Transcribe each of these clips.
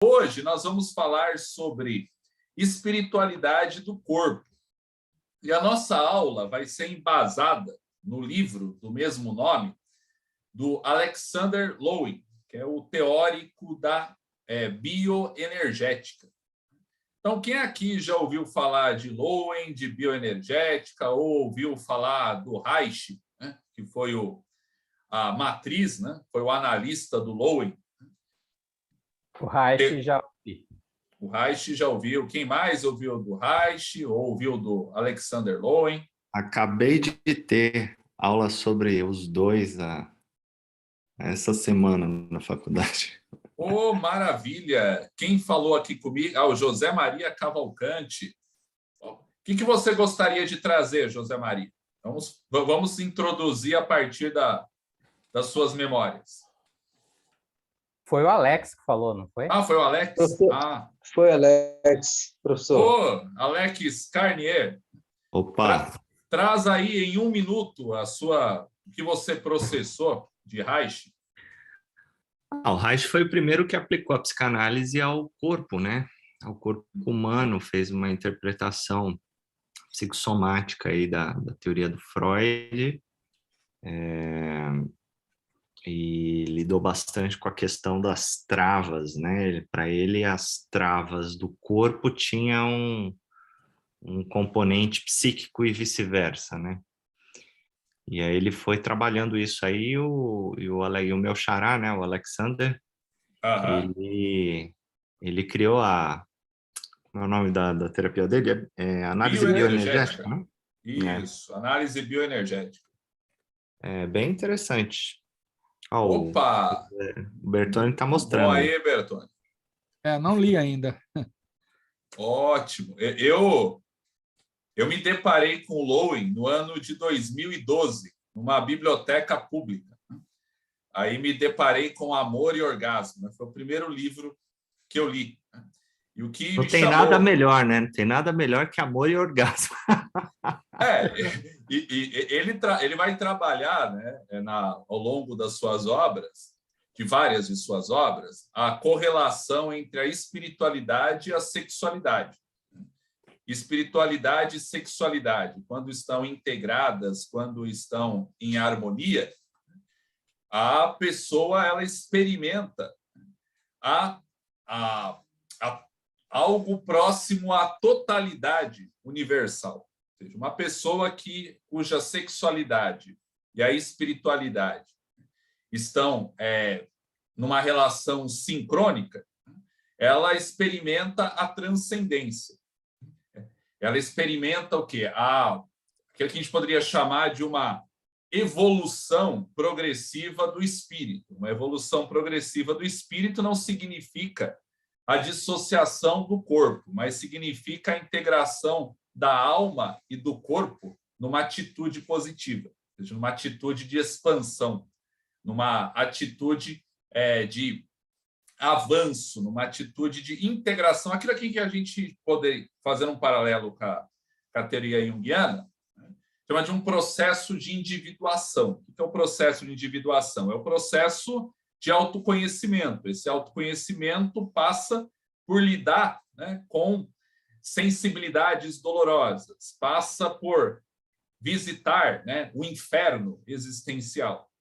Hoje nós vamos falar sobre espiritualidade do corpo. E a nossa aula vai ser embasada no livro do mesmo nome, do Alexander Lowen, que é o teórico da bioenergética. Então, quem aqui já ouviu falar de Lowen, de bioenergética, ou ouviu falar do Reich, né, que foi a matriz, né, foi o analista do Lowen? O Reich já ouvi. O Reich já ouviu. Quem mais ouviu do Reich ou ouviu do Alexander Lowen? Acabei de ter aula sobre os dois essa semana na faculdade. Oh, maravilha! Quem falou aqui comigo? O José Maria Cavalcante. O que você gostaria de trazer, José Maria? Vamos introduzir a partir das suas memórias. Foi o Alex que falou, não foi? Foi o Alex? Foi Alex, professor. Alex Carnier. Opa! Traz aí em 1 minuto o que você processou de Reich. O Reich foi o primeiro que aplicou a psicanálise ao corpo, né? Ao corpo humano, fez uma interpretação psicossomática aí da teoria do Freud, e lidou bastante com a questão das travas, né? Para ele, as travas do corpo tinham um componente psíquico e vice-versa, né? E aí ele foi trabalhando isso aí, e o meu xará, né, o Alexander, ele criou como é o nome da terapia dele? Análise bioenergética, né? Isso, análise bioenergética. É bem interessante. Opa! O Bertone está mostrando. Bom aí, Bertone. Não li ainda. Ótimo. Eu me deparei com o Lowen no ano de 2012, numa biblioteca pública. Aí me deparei com Amor e Orgasmo. Foi o primeiro livro que eu li. E o que não tem nada melhor, né? Não tem nada melhor que Amor e Orgasmo. Ele vai trabalhar, né, ao longo das suas obras, de várias de suas obras, a correlação entre a espiritualidade e a sexualidade. Espiritualidade e sexualidade, quando estão integradas, quando estão em harmonia, a pessoa ela experimenta algo próximo à totalidade universal. Ou seja, uma pessoa cuja sexualidade e a espiritualidade estão numa relação sincrônica, ela experimenta a transcendência. Ela experimenta o quê? Aquilo que a gente poderia chamar de uma evolução progressiva do espírito. Uma evolução progressiva do espírito não significa a dissociação do corpo, mas significa a integração da alma e do corpo numa atitude positiva, ou seja, numa atitude de expansão, numa atitude de avanço, numa atitude de integração, aquilo aqui que a gente poderia fazer um paralelo com a teoria junguiana, né? Chama de um processo de individuação. O que é o processo de individuação? É o processo de autoconhecimento. Esse autoconhecimento passa por lidar, né, com sensibilidades dolorosas, passa por visitar, né, o inferno existencial,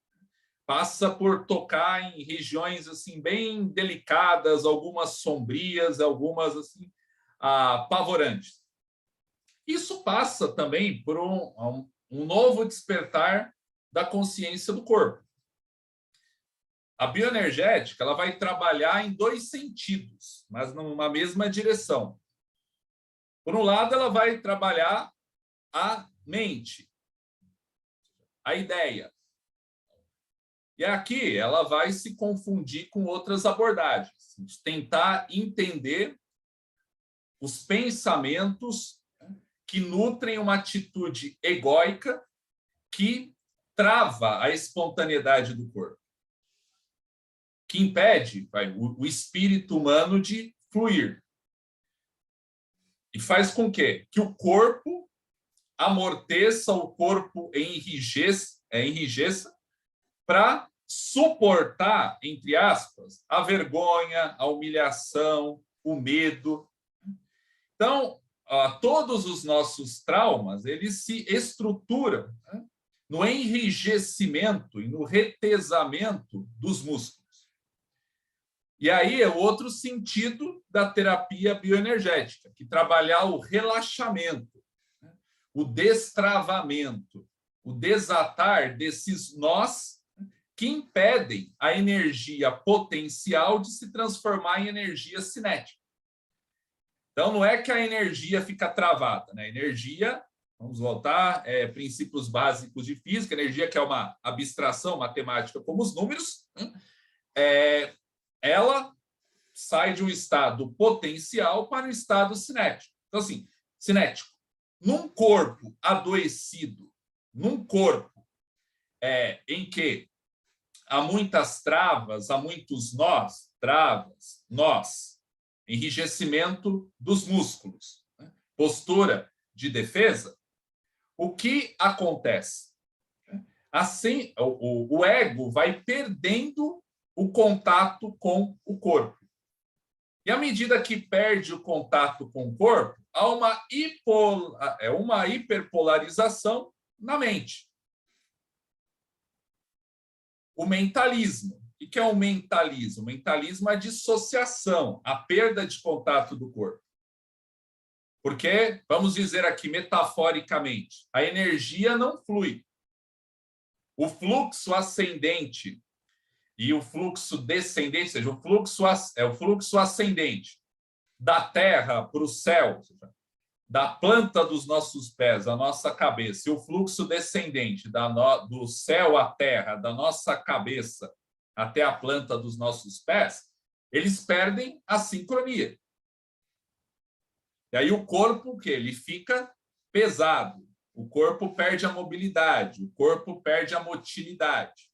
passa por tocar em regiões assim bem delicadas, algumas sombrias, algumas assim apavorantes. Isso passa também por um novo despertar da consciência do corpo. A bioenergética ela vai trabalhar em 2 sentidos, mas numa mesma direção. Por um lado, ela vai trabalhar a mente, a ideia. E aqui ela vai se confundir com outras abordagens, tentar entender os pensamentos que nutrem uma atitude egóica que trava a espontaneidade do corpo, que impede o espírito humano de fluir. E faz com que o corpo amorteça, o corpo enrijeça para suportar, entre aspas, a vergonha, a humilhação, o medo. Então, todos os nossos traumas, eles se estruturam, né, no enrijecimento e no retesamento dos músculos. E aí é o outro sentido da terapia bioenergética, que trabalhar o relaxamento, né, o destravamento, o desatar desses nós que impedem a energia potencial de se transformar em energia cinética. Então, não é que a energia fica travada, né? A energia, vamos voltar, princípios básicos de física, energia que é uma abstração matemática como os números, né? Ela sai de um estado potencial para um estado cinético. Então, assim, cinético. Num corpo adoecido, num corpo em que há muitas travas, há muitos nós, travas, nós, enrijecimento dos músculos, né? Postura de defesa, o que acontece? Assim, o ego vai perdendo o contato com o corpo. E à medida que perde o contato com o corpo, há uma hiperpolarização na mente. O mentalismo. O que é o mentalismo? O mentalismo é a dissociação, a perda de contato do corpo. Porque, vamos dizer aqui metaforicamente, a energia não flui. O fluxo ascendente e o fluxo descendente, ou seja, o fluxo ascendente da terra para o céu, da planta dos nossos pés, da nossa cabeça, e o fluxo descendente do céu à terra, da nossa cabeça até a planta dos nossos pés, eles perdem a sincronia. E aí o corpo, que ele fica pesado, o corpo perde a mobilidade, o corpo perde a motilidade.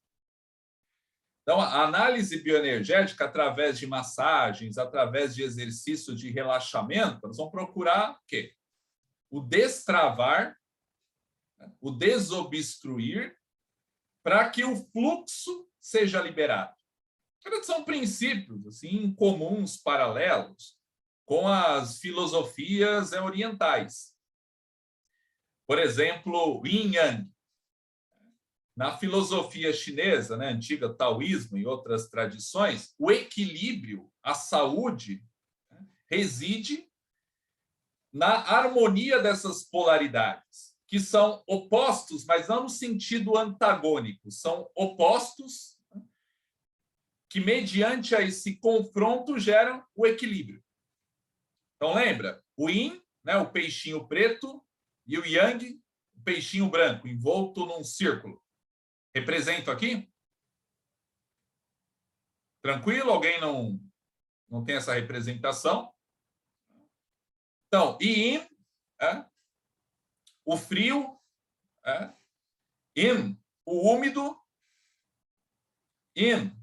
Então, a análise bioenergética, através de massagens, através de exercício de relaxamento, nós vamos procurar o quê? O destravar, o desobstruir, para que o fluxo seja liberado. São princípios assim, comuns, paralelos, com as filosofias orientais. Por exemplo, Yin Yang. Na filosofia chinesa, né, antiga taoísmo e outras tradições, o equilíbrio, a saúde, né, reside na harmonia dessas polaridades, que são opostos, mas não no sentido antagônico, são opostos, né, que, mediante a esse confronto, geram o equilíbrio. Então, lembra? O Yin, né, o peixinho preto, e o Yang, o peixinho branco, envolto num círculo. Represento aqui? Tranquilo? Alguém não tem essa representação? Então, Yin, o frio, Yin, o úmido, Yin,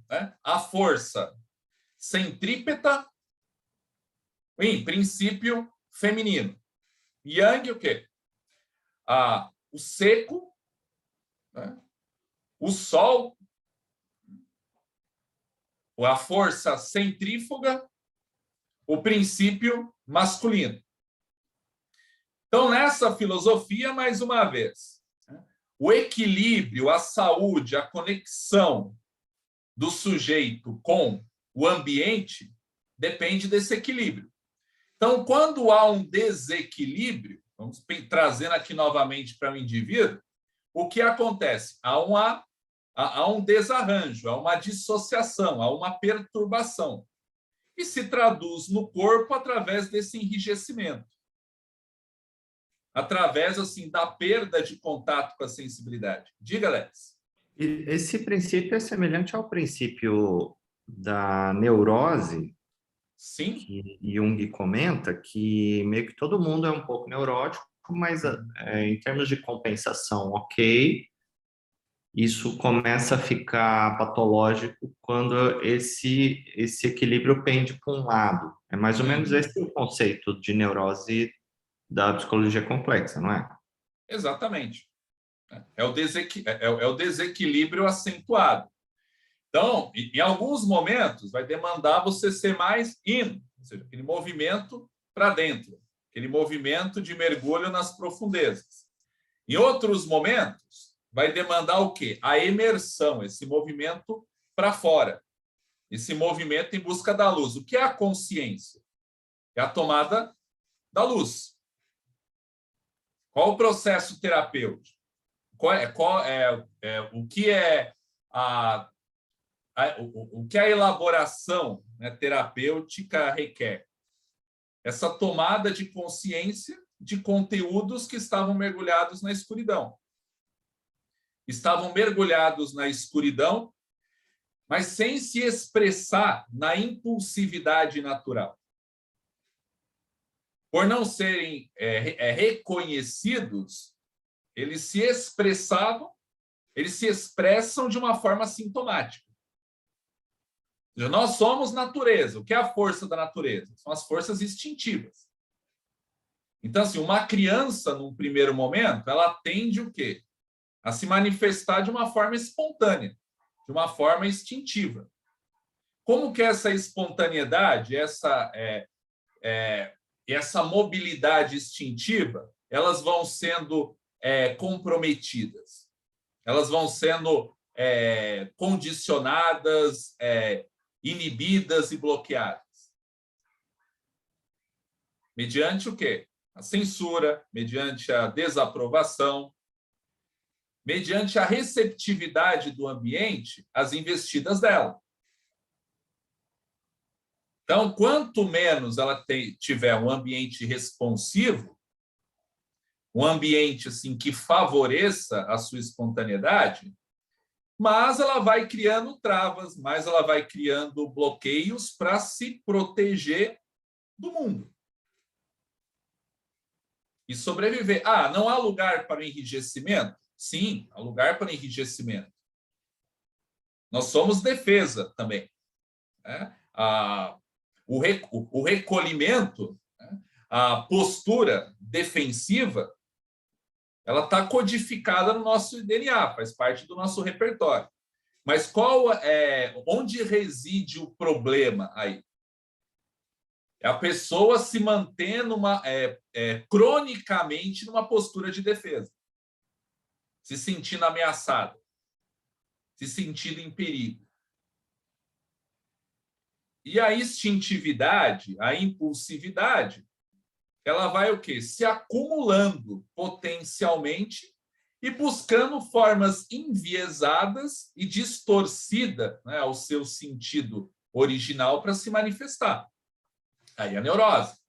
a força centrípeta, Yin, princípio feminino. Yang, o quê? O seco, o sol, a força centrífuga, o princípio masculino. Então, nessa filosofia, mais uma vez, o equilíbrio, a saúde, a conexão do sujeito com o ambiente depende desse equilíbrio. Então, quando há um desequilíbrio, vamos trazendo aqui novamente para o indivíduo, o que acontece? Há um desarranjo, há uma dissociação, há uma perturbação. E se traduz no corpo através desse enrijecimento. Através, assim, da perda de contato com a sensibilidade. Diga, Alex. Esse princípio é semelhante ao princípio da neurose. Sim. Que Jung comenta que meio que todo mundo é um pouco neurótico, mas em termos de compensação, ok, isso começa a ficar patológico quando esse equilíbrio pende para um lado. É mais ou menos esse o conceito de neurose da psicologia complexa, não é? Exatamente. É o desequilíbrio acentuado. Então, em alguns momentos, vai demandar você ser mais in, ou seja, aquele movimento para dentro, aquele movimento de mergulho nas profundezas. Em outros momentos, vai demandar o quê? A imersão, esse movimento para fora, esse movimento em busca da luz. O que é a consciência? É a tomada da luz. Qual o processo terapêutico? O que é o que a elaboração, né, terapêutica requer? Essa tomada de consciência de conteúdos que estavam mergulhados na escuridão. Estavam mergulhados na escuridão, mas sem se expressar na impulsividade natural. Por não serem reconhecidos, eles se expressam de uma forma sintomática. Nós somos natureza. O que é a força da natureza? São as forças instintivas. Então, assim, uma criança, num primeiro momento, ela tende o quê? A se manifestar de uma forma espontânea, de uma forma instintiva. Como que essa espontaneidade, essa mobilidade instintiva, elas vão sendo comprometidas? Elas vão sendo condicionadas, inibidas e bloqueadas. Mediante o quê? A censura, mediante a desaprovação, mediante a receptividade do ambiente às investidas dela. Então, quanto menos ela tiver um ambiente responsivo, um ambiente assim que favoreça a sua espontaneidade, mas ela vai criando travas, mas ela vai criando bloqueios para se proteger do mundo e sobreviver. Não há lugar para enrijecimento? Sim, há lugar para enrijecimento. Nós somos defesa também, né? O recolhimento, né? A postura defensiva, ela está codificada no nosso DNA, faz parte do nosso repertório. Mas onde reside o problema aí? É a pessoa se mantendo cronicamente numa postura de defesa, se sentindo ameaçada, se sentindo em perigo. E a instintividade, a impulsividade, ela vai o quê? Se acumulando potencialmente e buscando formas enviesadas e distorcidas, né, ao seu sentido original para se manifestar. Aí a neurose.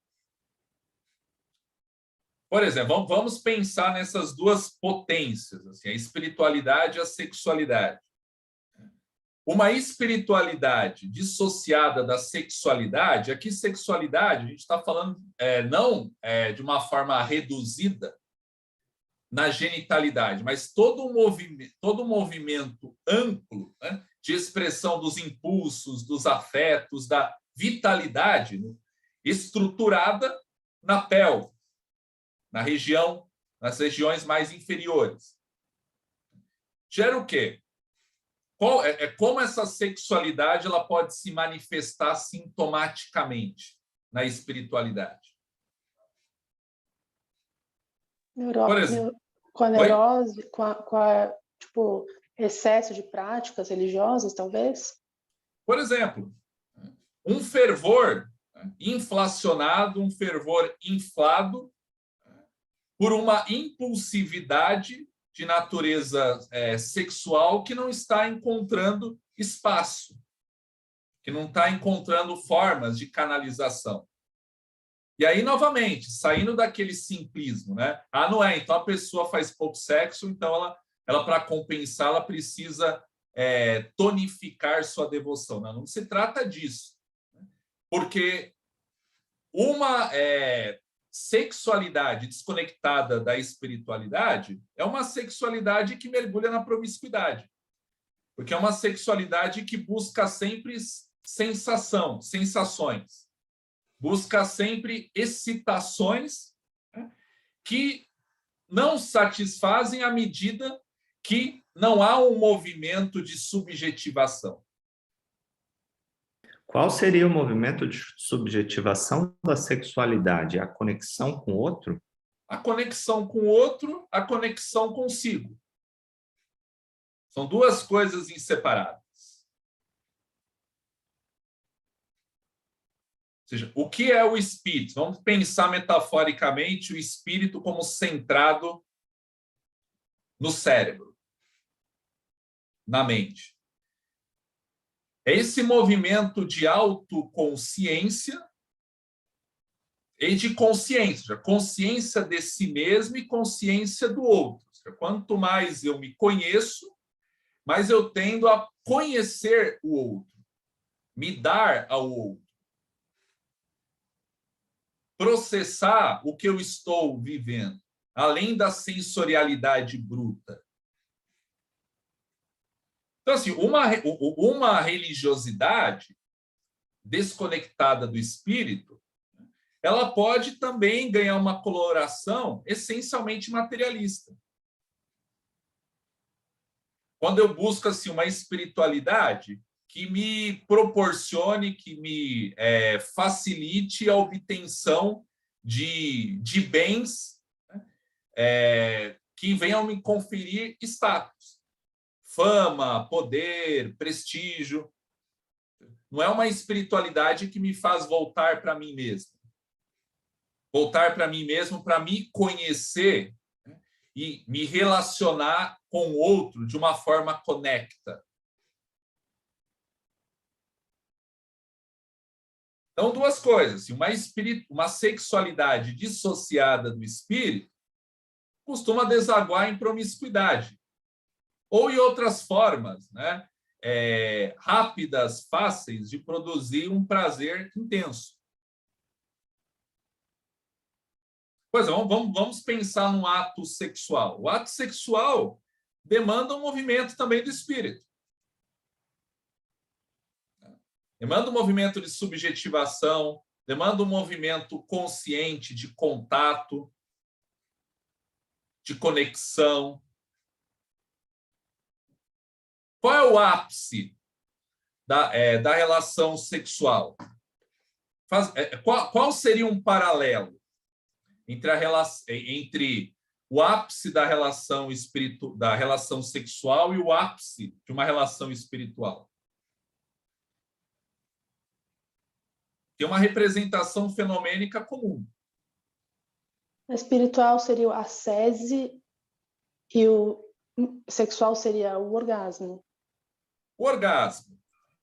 Por exemplo, vamos pensar nessas duas potências, assim, a espiritualidade e a sexualidade. Uma espiritualidade dissociada da sexualidade, aqui sexualidade, a gente está falando não de uma forma reduzida na genitalidade, mas todo um movimento amplo, né, de expressão dos impulsos, dos afetos, da vitalidade, né, estruturada na pelve, nas regiões mais inferiores. Gera o quê? Como essa sexualidade ela pode se manifestar sintomaticamente na espiritualidade? Por exemplo, com a neurose, tipo, excesso de práticas religiosas, talvez? Por exemplo, um fervor inflacionado, um fervor inflado por uma impulsividade de natureza sexual que não está encontrando espaço, que não está encontrando formas de canalização. E aí, novamente, saindo daquele simplismo, né? Não é, então a pessoa faz pouco sexo, então ela para compensar, ela precisa tonificar sua devoção. Não se trata disso. Porque uma sexualidade desconectada da espiritualidade é uma sexualidade que mergulha na promiscuidade, porque é uma sexualidade que busca sempre sensações, busca sempre excitações, né, que não satisfazem à medida que não há um movimento de subjetivação. Qual seria o movimento de subjetivação da sexualidade? A conexão com o outro? A conexão com o outro, a conexão consigo. São duas coisas inseparáveis. Ou seja, o que é o espírito? Vamos pensar metaforicamente o espírito como centrado no cérebro, na mente. É esse movimento de autoconsciência e de consciência, consciência de si mesmo e consciência do outro. Quanto mais eu me conheço, mais eu tendo a conhecer o outro, me dar ao outro, processar o que eu estou vivendo, além da sensorialidade bruta. Então, assim, uma religiosidade desconectada do espírito, ela pode também ganhar uma coloração essencialmente materialista. Quando eu busco assim, uma espiritualidade que me proporcione, que me facilite a obtenção de bens que venham me conferir status, fama, poder, prestígio. Não é uma espiritualidade que me faz voltar para mim mesmo. Voltar para mim mesmo para me conhecer, né, e me relacionar com o outro de uma forma conecta. Então, duas coisas. Uma sexualidade dissociada do espírito costuma desaguar em promiscuidade. Ou em outras formas, né, rápidas, fáceis de produzir um prazer intenso. Pois é, vamos pensar num ato sexual. O ato sexual demanda um movimento também do espírito. Demanda um movimento de subjetivação, demanda um movimento consciente de contato, de conexão. Qual é o ápice da relação sexual? Qual seria um paralelo entre o ápice da relação sexual e o ápice de uma relação espiritual? Tem uma representação fenomênica comum. A espiritual seria a ascese e o sexual seria o orgasmo. O orgasmo.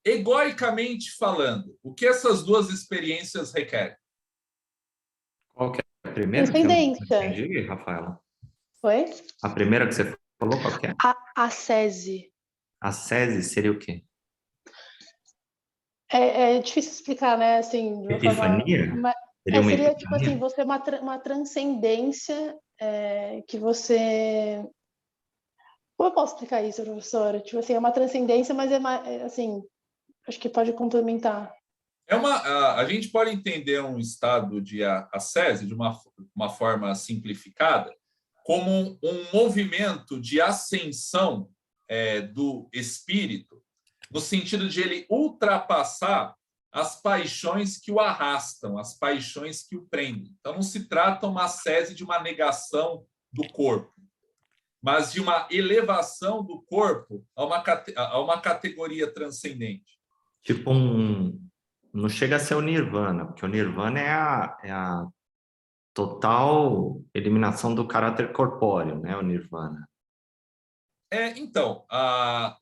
Egoicamente falando, o que essas duas experiências requerem? Qual que é a primeira? Transcendência. Que eu não entendi, Rafaela. Oi? A primeira que você falou, qual que é? A ascese. Ascese seria o quê? É difícil explicar, né? Assim, de uma Epifania? forma... Seria tipo assim, você uma transcendência que você... Como eu posso explicar isso, professora? Tipo assim, é uma transcendência, mas assim, acho que pode complementar. A gente pode entender um estado de ascese de uma forma simplificada como um movimento de ascensão do espírito, no sentido de ele ultrapassar as paixões que o arrastam, as paixões que o prendem. Então, não se trata uma ascese de uma negação do corpo, mas de uma elevação do corpo a uma categoria transcendente. Tipo não chega a ser o nirvana, porque o nirvana é a total eliminação do caráter corpóreo, né? O nirvana. Então,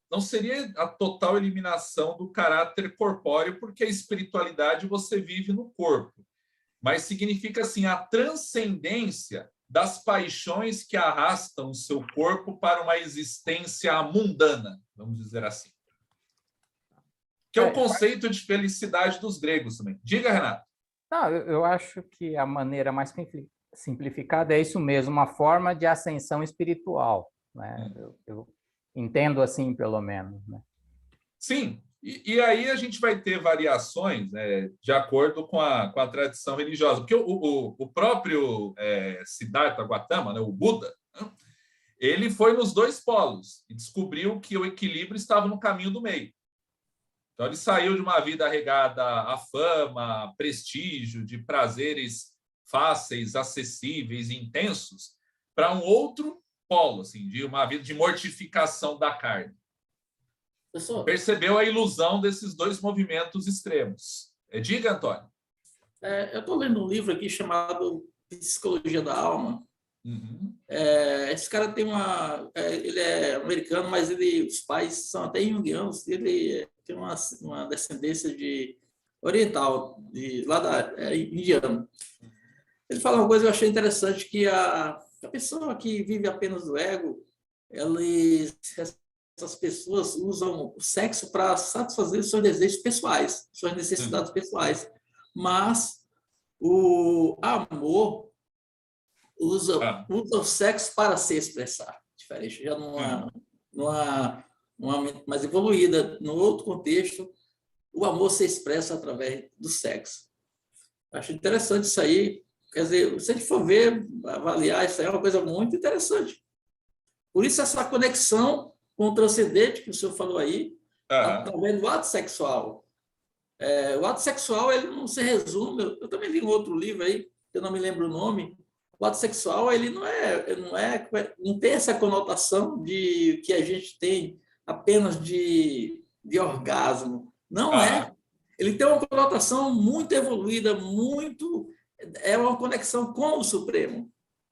não seria a total eliminação do caráter corpóreo, porque a espiritualidade você vive no corpo, mas significa assim a transcendência das paixões que arrastam o seu corpo para uma existência mundana, vamos dizer assim. Que é o conceito de felicidade dos gregos também. Diga, Renato. Não, eu acho que a maneira mais simplificada é isso mesmo, uma forma de ascensão espiritual, né? Eu entendo assim, pelo menos, né? Sim, e aí a gente vai ter variações, né, de acordo com a tradição religiosa. Porque o próprio Siddhartha Gautama, né, o Buda, né, ele foi nos dois polos e descobriu que o equilíbrio estava no caminho do meio. Então, ele saiu de uma vida regada à fama, prestígio, de prazeres fáceis, acessíveis, intensos, para um outro polo, assim, de uma vida de mortificação da carne. Professor, percebeu a ilusão desses dois movimentos extremos. Diga, Antônio. eu estou lendo um livro aqui chamado Psicologia da Alma. Uhum. Esse cara tem ele é americano, mas os pais são até junguianos. Ele tem uma descendência de oriental, indiano. Ele fala uma coisa que eu achei interessante, que a pessoa que vive apenas do ego, essas pessoas usam o sexo para satisfazer seus desejos pessoais, suas necessidades pessoais. Mas o amor usa o sexo para se expressar. Diferente, já numa mais evoluída, no outro contexto, o amor se expressa através do sexo. Acho interessante isso aí. Quer dizer, se a gente for ver, avaliar, isso aí é uma coisa muito interessante. Por isso, essa conexão com o transcendente, que o senhor falou aí, através do ato sexual. O ato sexual, ele não se resume. Eu também li um outro livro aí, que eu não me lembro o nome. O ato sexual, ele não tem essa conotação de que a gente tem apenas de orgasmo. Não é. Ele tem uma conotação muito evoluída, é uma conexão com o Supremo,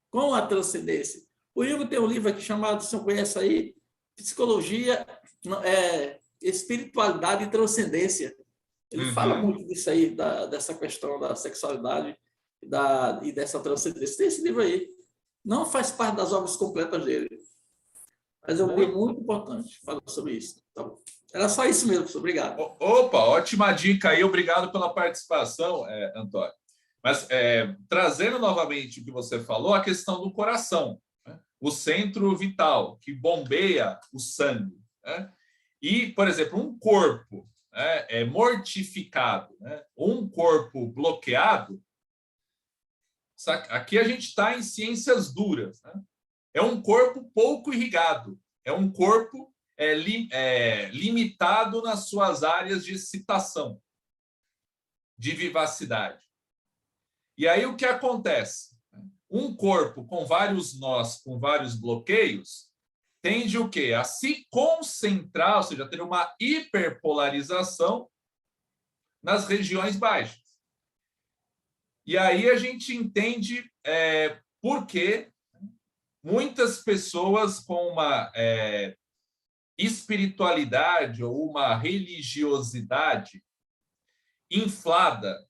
com a transcendência. O Jung tem um livro aqui chamado, se você conhece aí, Psicologia, Espiritualidade e Transcendência. Ele fala muito disso aí, dessa questão da sexualidade e dessa transcendência. Tem esse livro aí. Não faz parte das obras completas dele, mas é um livro muito importante falar sobre isso. Então, era só isso mesmo, professor. Obrigado. Opa, ótima dica aí. Obrigado pela participação, Antônio. Mas, trazendo novamente o que você falou, a questão do coração, né? O centro vital, que bombeia o sangue, né? E, por exemplo, um corpo mortificado, né? Um corpo bloqueado, aqui a gente está em ciências duras, né? É um corpo pouco irrigado, é um corpo limitado nas suas áreas de excitação, de vivacidade. E aí o que acontece? Um corpo com vários nós, com vários bloqueios, tende o quê? A se concentrar, ou seja, a ter uma hiperpolarização nas regiões baixas. E aí a gente entende por que muitas pessoas com uma espiritualidade ou uma religiosidade inflada,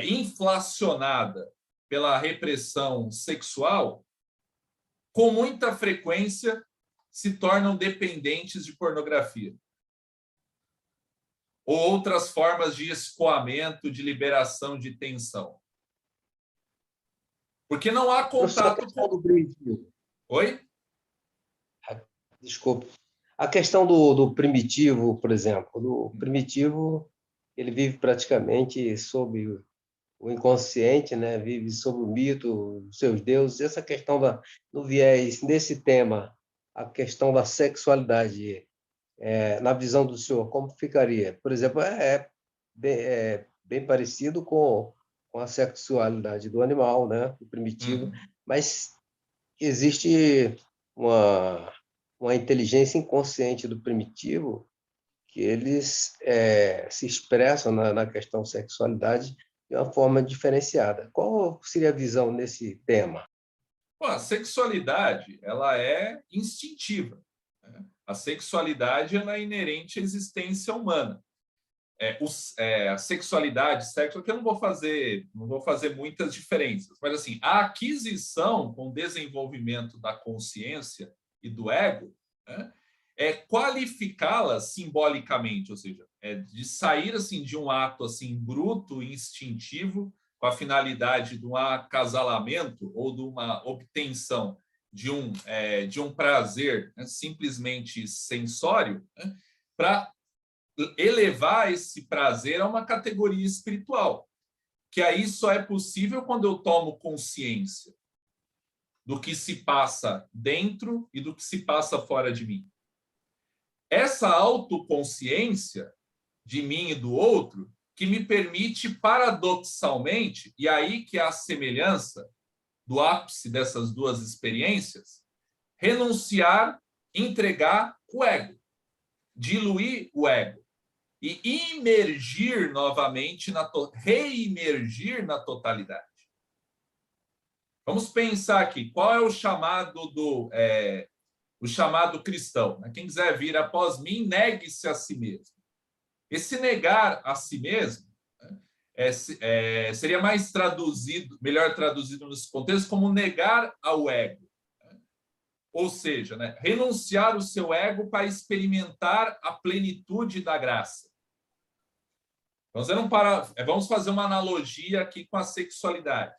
inflacionada pela repressão sexual, com muita frequência se tornam dependentes de pornografia ou outras formas de escoamento, de liberação de tensão. Porque não há contato com do primitivo. Oi? Desculpa. A questão do primitivo, por exemplo. O primitivo, ele vive praticamente sob o inconsciente, né? Vive sob o mito dos seus deuses. Essa questão do viés, nesse tema, a questão da sexualidade, na visão do senhor, como ficaria? Por exemplo, bem parecido com a sexualidade do animal, né? Do primitivo, mas existe uma inteligência inconsciente do primitivo que eles se expressam na questão sexualidade de uma forma diferenciada. Qual seria a visão nesse tema? Bom, a sexualidade, ela é instintiva, né? A sexualidade, ela é inerente à existência humana. A sexualidade, sexo, que eu não vou fazer muitas diferenças, mas assim, a aquisição com o desenvolvimento da consciência e do ego, né, é qualificá-la simbolicamente, ou seja, de sair assim de um ato assim bruto e instintivo com a finalidade de um acasalamento ou de uma obtenção de um prazer, né, simplesmente sensório, né, para elevar esse prazer a uma categoria espiritual, que aí só é possível quando eu tomo consciência do que se passa dentro e do que se passa fora de mim. essa autoconsciência de mim e do outro que me permite, paradoxalmente, e aí que é a semelhança do ápice dessas duas experiências, renunciar, entregar o ego, diluir o ego e imergir novamente, reemergir na totalidade. Vamos pensar aqui, qual é o chamado o chamado cristão? Quem quiser vir após mim, negue-se a si mesmo. Esse negar a si mesmo seria mais traduzido, melhor traduzido nesse contexto, como negar ao ego. Ou seja, renunciar o seu ego para experimentar a plenitude da graça. Vamos fazer uma analogia aqui com a sexualidade.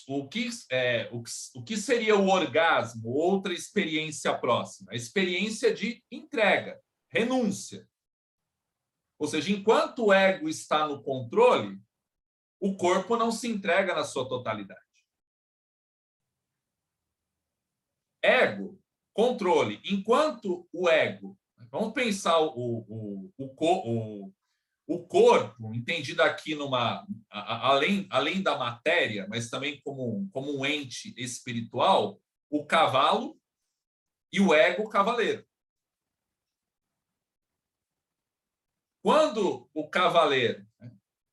O que seria o orgasmo? Outra experiência próxima. A experiência de entrega, renúncia. Ou seja, enquanto o ego está no controle, o corpo não se entrega na sua totalidade. Ego, controle. Enquanto o ego... Vamos pensar o corpo, entendido aqui além da matéria, mas também como um ente espiritual, o cavalo e o ego cavaleiro. Quando o cavaleiro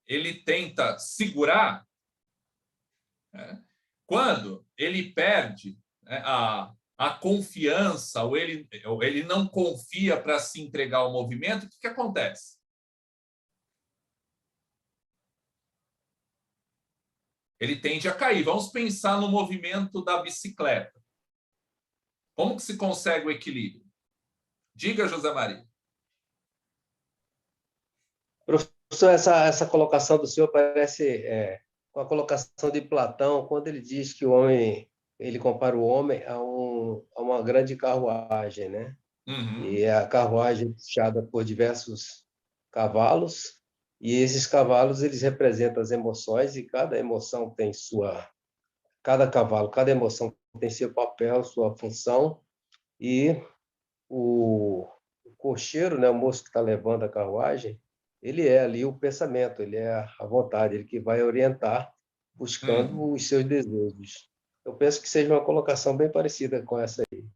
ele tenta segurar, quando ele perde a confiança, ou ele não confia para se entregar ao movimento, o que acontece? Ele tende a cair. Vamos pensar no movimento da bicicleta. Como que se consegue o equilíbrio? Diga, José Maria. Professor, essa colocação do senhor parece uma colocação de Platão, quando ele diz que o homem, ele compara o homem a uma grande carruagem, né? Uhum. E a carruagem é puxada por diversos cavalos, e esses cavalos eles representam as emoções, e cada emoção tem cada cavalo, cada emoção tem seu papel, sua função, e o cocheiro, né, o moço que está levando a carruagem, ele é ali o pensamento, ele é a vontade, ele que vai orientar, buscando os seus desejos. Eu penso que seja uma colocação bem parecida com essa aí.